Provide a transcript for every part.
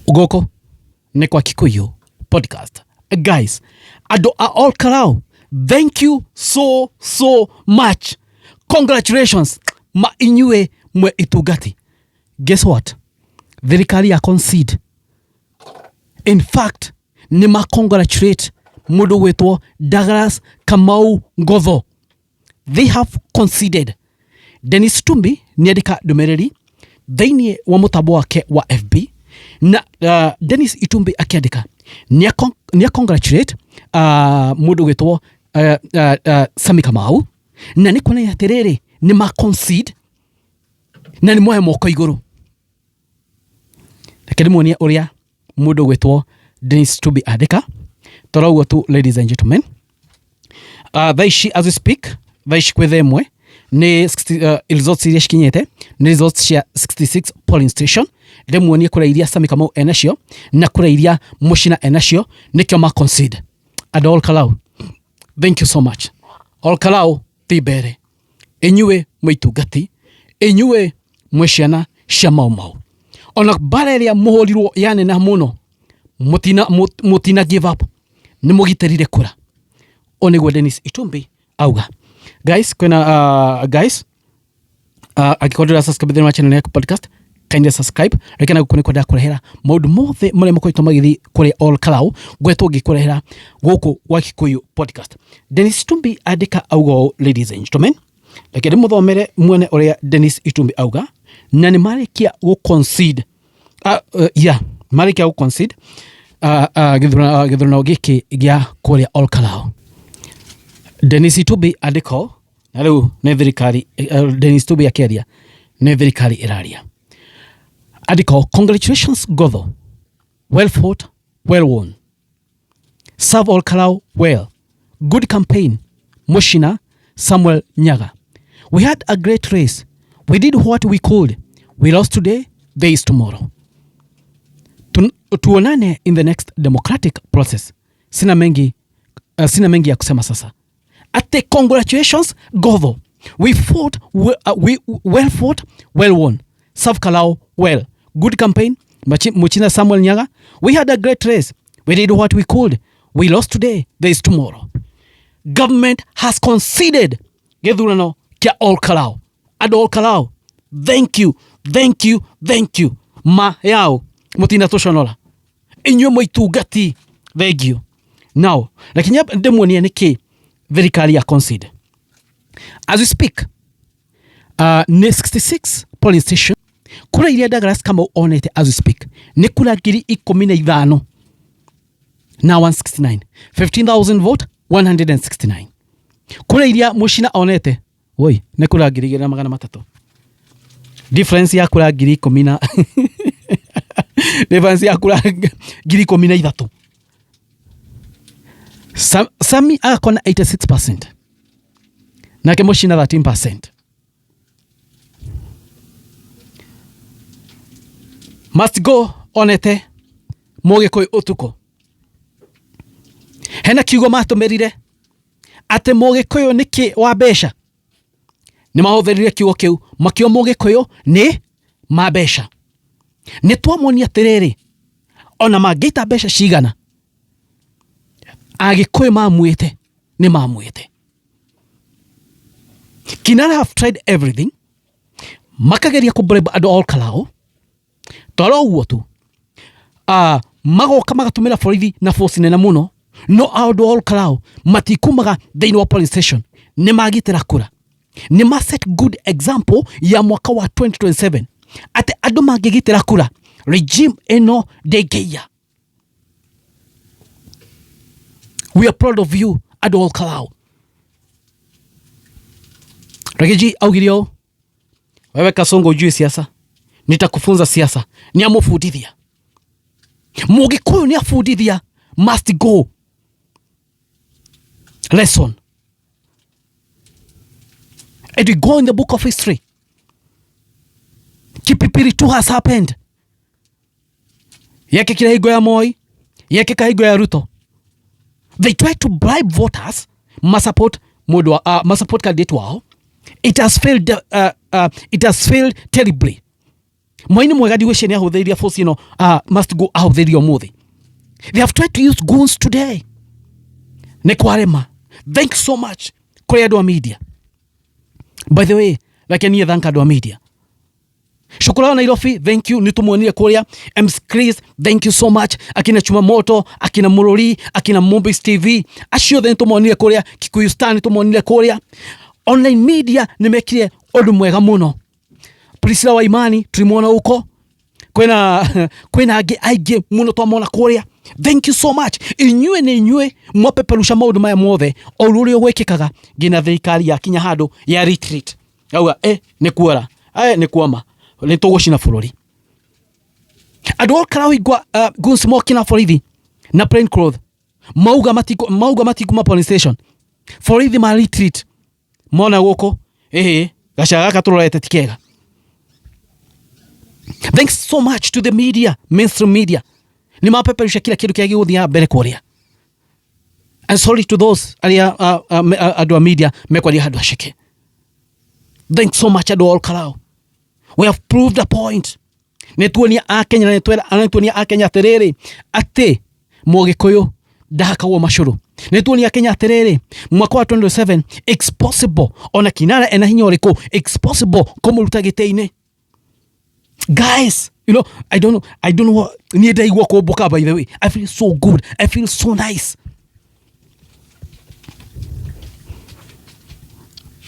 Ugoko ne kwa Kikuyu podcast. Guys, ado a Olkalou, thank you so much. Congratulations. Ma inyue mwe itugati. Guess what? Thirikari ya concede. In fact, ni ma congratulate mudu wetwo Douglas Kamau Ngotho. They have conceded. Dennis Tumbi niandika ndumereri thĩinĩ wa mũtambo wake wa FB na Dennis Itumbi akiandika nia congratulate mũndũ gwĩtwo Sami Kamau na nĩ kuonania atĩrĩrĩ nĩ ma concede na nĩ moya moko igũrũ. Reke ndĩmuonie ũrĩa mũndũ gwĩtwo Dennis Itumbi andika. Toroguo tu, ladies and gentlemen. Thaici as we speak, thaici kwĩ themwe ni results iria cikinyete ni results cia 66 polling station. Ndĩmuonie kura iria Sami Kamau enacio na kura iria Muchina enacio nikio ma concede. And Olkalou, thank you so much. Olkalou tibere enyue mwitugati enyue mweciana cia Mau. Ona bara iria muhorirwo yani na muno mutina give up ni mugitirire kura. Oniguo Dennis Itumbi auga. Guys, guys, akikodera subscribe my channel yako podcast, kindly subscribe. Rekana gukunikoda kurehera maundu mothe mari mukoitwo magithi kuri Olkalou gwetwo gikurehera guku gwa Kikuyu podcast. Dennis Itumbi andika auga, ladies and gentlemen, rekana muthomere muone uria Dennis Itumbi auga na ni marikia gu concede marikia gu concede githurano giki gia kuri Olkalou. Dennis Itumbi andiko na riu ne thirikari Dennis Itumbi akeria ne thirikari iraria andiko, congratulations Ngotho, well fought, well won, serve Olkalou well, good campaign Muchina, Samuel Nyaga, we had a great race, we did what we could, we lost today, there is tomorrow. Tuonane in the next democratic process. Sina mengi ya kusema sasa. Ate congratulations Ngotho, we fought well fought, well won, serve Olkalou well, good campaign Muchina, Samuel Nyaga, we had a great race, we did what we could, we lost today, there is tomorrow. Government has conceded githurano kia Olkalou. And Olkalou, thank you ma yao mutina toshonola inywe moitugati, thank you. Now lakini ndemuonia niki thirikari ya concede. As we speak, ni 66 polling station kura iria Douglas Kamau onete as we speak ni kura 15,000 na 169, 15,000 vote 169. Kura iria Muchina onete oi ni kura 3,300. Difference ya kura 10,000 difference ya kura 13,000. Sami akona 86% nake Muchina 13%. Must go onete Mogikuyu utuko hena kiugo matumirire ate Mogikuyu niki wa besha ni mahotherire kiugo kiu makio Mogikuyu ni mabesha ni twamonia terere ona magita besha cigana Agikuyu mamuite ni mamuite. Kinara have tried everything makageria kubreba ado Olkalou toro uguo tu magoka magatumira borithi na force nena muno no ado Olkalou matikumaga thĩinĩ wa polling station ni magitira kura ni ma set good example ya mwaka wa 2027 ate ado magigitira kura regime eno degeya. We are proud of you, ado Olkalou. Regeji augirio wewe Kasongo ujui siasa, nitakufunza siasa. Ni amufudithia Mogikuyu ni afudithia, must go lesson. And we go in the book of history. Kipipiri too has happened. Yake kila higo ya Moi, yake kahigo ya Ruto. They try to bribe voters, masupport candidate wao. It has failed terribly. Mwaini mwegadi wesheni ahuthiria force must go ahuthiria umuthi. They have tried to use goons today. Nekwarema. Thank you so much. Kuri andu a media. By the way, like niye thank andu a media. Shukura Nairobi, thank you. Nitumuonile kuria. MC Chris, thank you so much. Akina Chuma Moto, akina Mururi, akina Mobies TV. Ashio then tumuonile kuria. Kikuyu Star nitumuonile kuria. Online media nimekire undu mwega muno. Priscilla wa Imani tulimuona huko. Kwena aige muno twamona kuria. Thank you so much. Inyue mwapeperusha maundu maya mothe oruri gwikikaga ngina thirikari ya kinya handu ya retreat. Auga ni kuora. Ni kuama. Ni tugucina bururi. Andu Olkalou igwa guns mokina borithi na plain cloth. Mauga matikuma police station. Borithi ma retreat. Mona guko. Gacaga katurorete tikega. Thanks so much to the media, mainstream media. Ni mapeperusha kila kitu kiagi uthia mbere kuria. And sorry to those andu a media mekwaria handu ashike. Thanks so much andu Olkalou. We have proved a point. Netuonia Akenya na netuonia Akenya atiriri ati Mugikuyu ndahakagwo mashuru. Netuonia Akenya atiriri mwaka wa 2027 it's possible ona kinara ena hinya uriku it's possible kumuruta giteini. Guys, I don't know what ni ndaigwa kumbuka. By the way, I feel so good. I feel so nice.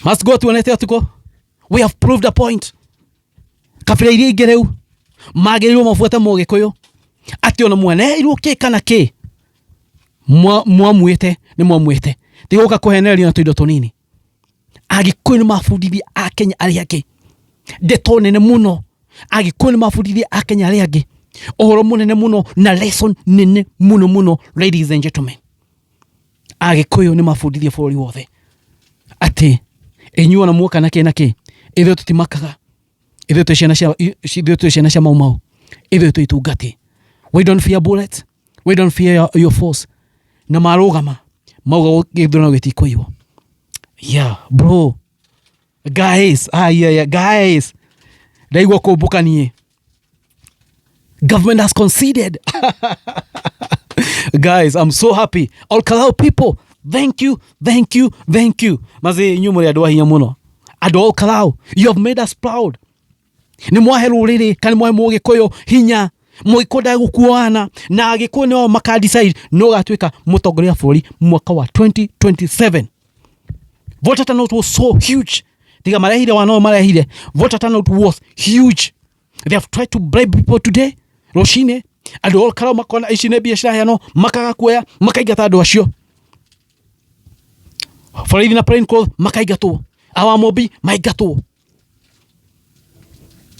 Must go to an we have proved a point. Kabira iria ingĩ rĩu magĩrĩirwo mabuate Mũgĩkũyũ ati ona mwene irwo kĩ kana kĩ mwamwĩte nĩ mwamwĩte tigũka kũhenererio na tũindo tũnini. Agĩkũyũ nĩ mabundithia Akenya arĩa angĩ ndeto nene mũno. Agĩkũyũ nĩ mabundithia Akenya arĩa angĩ ũhoro mũnene mũno na lesson nene mũno ladies and gentlemen. Agĩkũyũ nĩ mabundithia bũrũri wothe ati inyuĩ na muoka na kĩ ithuĩ tũtimakaga. Ithuĩ twĩ ciana cia maumau. Ithuĩ twĩtungati. We don't fear bullets. We don't fear your force. Na marũgama mauga gĩthurano gĩtikũiywo. Yeah, bro. Guys, guys. Ndaigua kũmbũka niĩ. Government has conceded. Guys, I'm so happy. Olkalou people, thank you. Mazi inyuĩ mũrĩ andũ a hinya mũno. Andũ Olkalou, you have made us proud. Ni mwahe rũrĩrĩ kana mwahe Mũgĩkũyũ hinya. Mũgĩkũyũ ndagũkuana na Agĩkũyũ nĩo makadecide no gatuĩka mũtongoria bũrũri mwaka wa 2027. Voter turnout was so huge. Tiga marehire wanao marehire. Voter turnout was huge. They have tried to bribe people today. Roshine andũ Olkalou makona ici nĩ biacara yano makaga kuoya makaingata andũ acio. Borithi na plain clothes makaingatwo. Awa mobi maingatwo.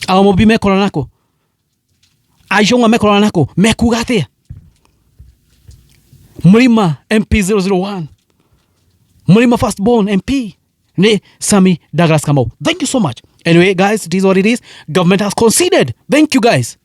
Awa mobi mekora nako. Aishonga mekora nako. Mekuga atia. Mlima MP 001. Mlima firstborn MP. Ne Sami Douglas Kamau. Thank you so much. Anyway, guys, it is what it is. Government has conceded. Thank you, guys.